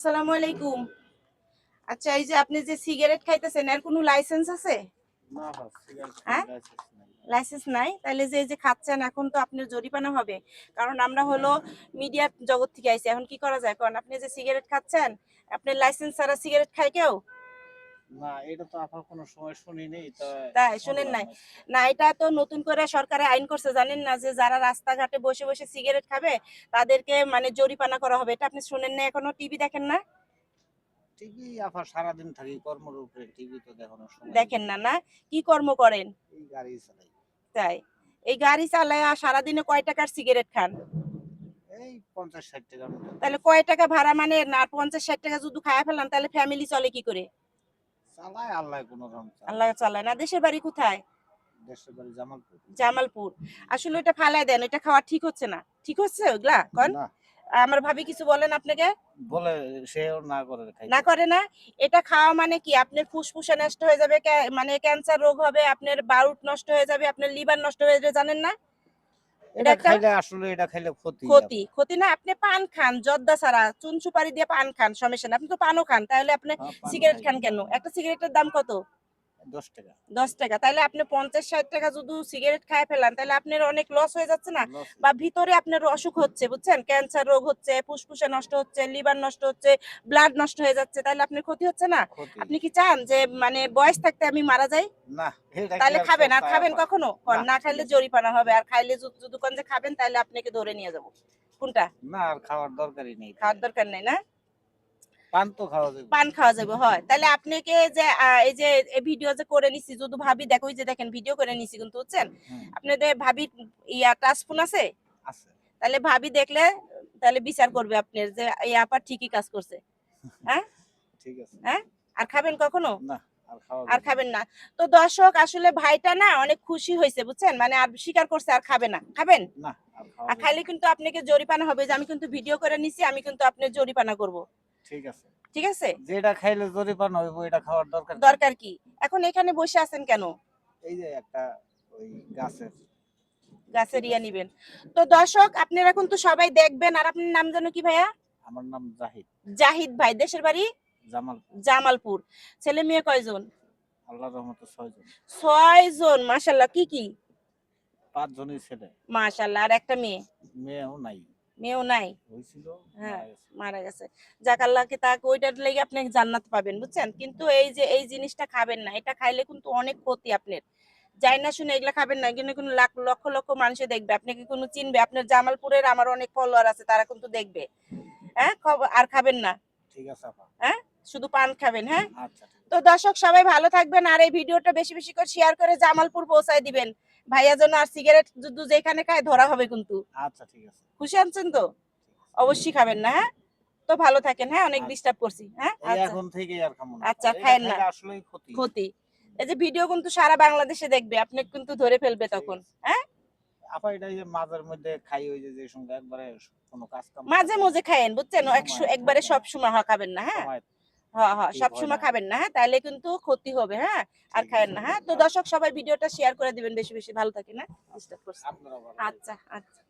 আসসালামু আলাইকুম। আচ্ছা, এই যে আপনি যে সিগারেট খাইতেছেন এর কোনো লাইসেন্স আছে? না বাস সিগারেট হ্যাঁ, লাইসেন্স নাই। লাইসেন্স নাই? তাহলে যে এই যে খাচ্ছেন এখন তো আপনার জরিমানা হবে। কারণ আমরা হলো মিডিয়ার জগৎ থেকে আইছি। এখন কি করা যায়? কারণ আপনি যে সিগারেট খাচ্ছেন, আপনার লাইসেন্স ছাড়া সিগারেট খায় কেউ? না এটা তো আপনার কোনো সময় শুনিনি তো তাই শুনেন শুনলাম নাই? আজকে। না, এটা তো নতুন করে সরকারে আইন করছে, জানেন না? যে যারা রাস্তাঘাটে বসে বসে সিগারেট খাবে তাদেরকে মানে জরিমানা করা হবে। এটা আপনি শুনেন না? এখনো টিভি দেখেন না? টিভি আপনার সারাদিন থাকি কর্মের উপরে টিভি তো দেখানোর সময় দেখেন না না? কি কর্ম করেন? এই গাড়ি চালাই। তাই এই গাড়ি চালায় সারাদিনে কয় টাকার সিগারেট খান? এই 50-60 টাকার মতো তাহলে কয় টাকা ভাড়া মানে না? 50-60 টাকা যদি খায়া ফেলান তাহলে ফ্যামিলি চলে কি করে? চালায় আল্লাহ কোনো রকম আল্লাহ চালায়। চালায় না। দেশের বাড়ি কোথায়? দেশের বাড়ি জামালপুর। জামালপুর। আসলে এটা ফালায় দেন, এটা খাওয়া ঠিক হচ্ছে না। ঠিক হচ্ছে ওগুলা কন? না আমার ভাবি কিছু বলেন আপনাকে? বলে সেও না করে না খাইতে। করে না? এটা খাওয়া মানে কি আপনার ফুসফুসে নষ্ট হয়ে যাবে, মানে ক্যান্সার রোগ হবে, আপনার বারুট নষ্ট হয়ে যাবে, আপনার লিভার নষ্ট হয়ে যাবে, জানেন না? এটা এটা একটা খাইলে আসলে এটা খাইলে ক্ষতি ক্ষতি। আপনার। ক্ষতি না, আপনি পান খান জর্দা ছাড়া, চুন সুপারি দিয়ে পান খান, সমস্যা না। আপনি তো পানও খান, তাহলে আপনি হ্যাঁ, পান সিগারেট খাই খান কেন? একটা সিগারেটের দাম কত? 10 টাকা 10 টাকা। তাহলে আপনি 50-60 টাকা যদি সিগারেট খায় ফেলান তাহলে আপনার অনেক লস হয়ে যাচ্ছে না? লস। বা ভিতরে আপনার অসুখ হচ্ছে, বুঝছেন? ক্যান্সার রোগ হচ্ছে, ফুসফুসে নষ্ট হচ্ছে, লিভার নষ্ট হচ্ছে, ব্লাড নষ্ট হয়ে যাচ্ছে, তাহলে আপনার ক্ষতি হচ্ছে না? ক্ষতি। আপনি কি চান যে মানে বয়স থাকতে আমি মারা যাই? না এটা কি তাহলে আর কেউ খাবেন? আর চায় খাবেন আপা? কখনো? না না ঠিক খাইলে আছে। জরিমানা হবে, আর খাইলে যদি কোন যে খাবেন তাহলে আপনাকে ধরে নিয়ে যাব। কোনটা? না আর খাওয়ার দরকারই নেই খাওয়ার তাহলে। দরকার নাই না? পান তো খাওয়া যাবে। পান খাওয়া যাবে, হয়। তাহলে আপনাকে যে এই যে ভিডিও যে করে নিছি, যদি ভাবি দেখো, ওই যে দেখেন ভিডিও করে নিছি কিন্তু, বুঝছেন? হুম, আপনাদের ভাবি ইয়া টাচ ফোন আছে? আছে। তাহলে ভাবি দেখলে তাহলে বিচার করবে আপনার যে এই আপা ঠিকই কাজ করছে। হ্যাঁ? ঠিক আছে। হ্যাঁ? আর খাবেন কখনো? না আর খাওয়া আর যাবে না। খাবেন না। তো দর্শক, আসলে ভাইটা না অনেক খুশি হয়েছে, বুঝছেন? মানে আর স্বীকার করছে আর খাবে না। খাবেন? না আর খাওয়া আর যাবে খাইলে না। কিন্তু আপনাকে জরিমানা হবে, যে আমি কিন্তু ভিডিও করে নিছি, আমি কিন্তু আপনার জরিমানা করব। ঠিক আছে। ঠিক আছে? যেটা খাইলে জরিপানা হইব এটা খাওয়ার দরকার কি? দরকার কি? এখন এখানে বসে আছেন কেন? এই যে একটা ওই গাছের গাছের ঠিক ইয়া আছে। নিবেন। তো দর্শক, আপনারা কিন্তু সবাই দেখবেন। আর আপনার নাম যেন কি ভাইয়া? আমার নাম জাহিদ। জাহিদ ভাই। দেশের বাড়ি? জামালপুর। জামালপুর। ছেলে মেয়ে কয়জন? আল্লাহর রহমতে 6 জন। 6 জন, মাশাআল্লাহ। কি কি? 5 জনই ছেলে। মাশাআল্লাহ। আর একটা মেয়ে? মেয়েও নাই। মেয়েও নাই? হইছিল হ্যাঁ, মারা গেছে। মারা গেছে। যাক, আল্লাহ কি তাকে ওইটার লেগে আপনি জান্নাত পাবেন, বুঝছেন? কিন্তু এই যে এই জিনিসটা খাবেন না। এটা খাইলে কিন্তু অনেক ক্ষতি আপনার। যাই না শুনে এগুলা খাবেন না। এখানে কোনো লাখ লক্ষ লক্ষ মানুষে দেখবে, আপনাকে কোনো চিনবে। আপনার জামালপুরের আমার অনেক ফলোয়ার আছে, তারা কিন্তু দেখবে। হ্যাঁ, আর খাবেন না। ঠিক আছে আপা। হ্যাঁ, শুধু পান খাবেন। হ্যাঁ। আচ্ছা ঠিক তো আছে। দর্শক, সবাই ভালো থাকবেন, আর এই ভিডিওটা বেশি বেশি করে শেয়ার করে জামালপুর পৌঁছায় দিবেন। ভাইয়া যেন আর সিগারেট যদি যেখানে খায় ধরা হবে কিন্তু। আচ্ছা ঠিক আছে। খুশি আছেন তো? ঠিক আছে। অবশ্যই খাবেন না। হ্যাঁ, তো ভালো থাকেন। হ্যাঁ, অনেক আচ্ছা। ডিস্টার্ব করছি। হ্যাঁ, এই আচ্ছা। এখন থেকেই আর খামু না আপা। আচ্ছা, এটা খায়েন না। খাইলে আসলেই ক্ষতি। ক্ষতি। এই যে ভিডিও কিন্তু সারা বাংলাদেশে দেখবে, আপনি কিন্তু ধরে ফেলবে ঠিক তখন। আছে। হ্যাঁ, আপা এটা এই যে মাঝের মধ্যে খাই ওই যে সঙ্গে একবারে কোনো কাজ কাম মাঝে থাকে না। মাঝে খায়েন, বুঝছেন? সময় একবারে থাকে না। সব সময় খাবেন না। হ্যাঁ, সময় হ্যাঁ, হ্যাঁ, ঠিক হয় না। সবসময় খাবেন না। হ্যাঁ, তাহলে কিন্তু ক্ষতি হবে। হ্যাঁ, আর ঠিক খায়েন আছে। না। হ্যাঁ, তো আচ্ছা। দর্শক, সবাই ভিডিওটা শেয়ার করে দিবেন বেশি বেশি। ভালো থাকেন। হ্যাঁ, ডিস্টার্ব করছি। আপনারাও ভালো থাকবেন। আচ্ছা, আচ্ছা।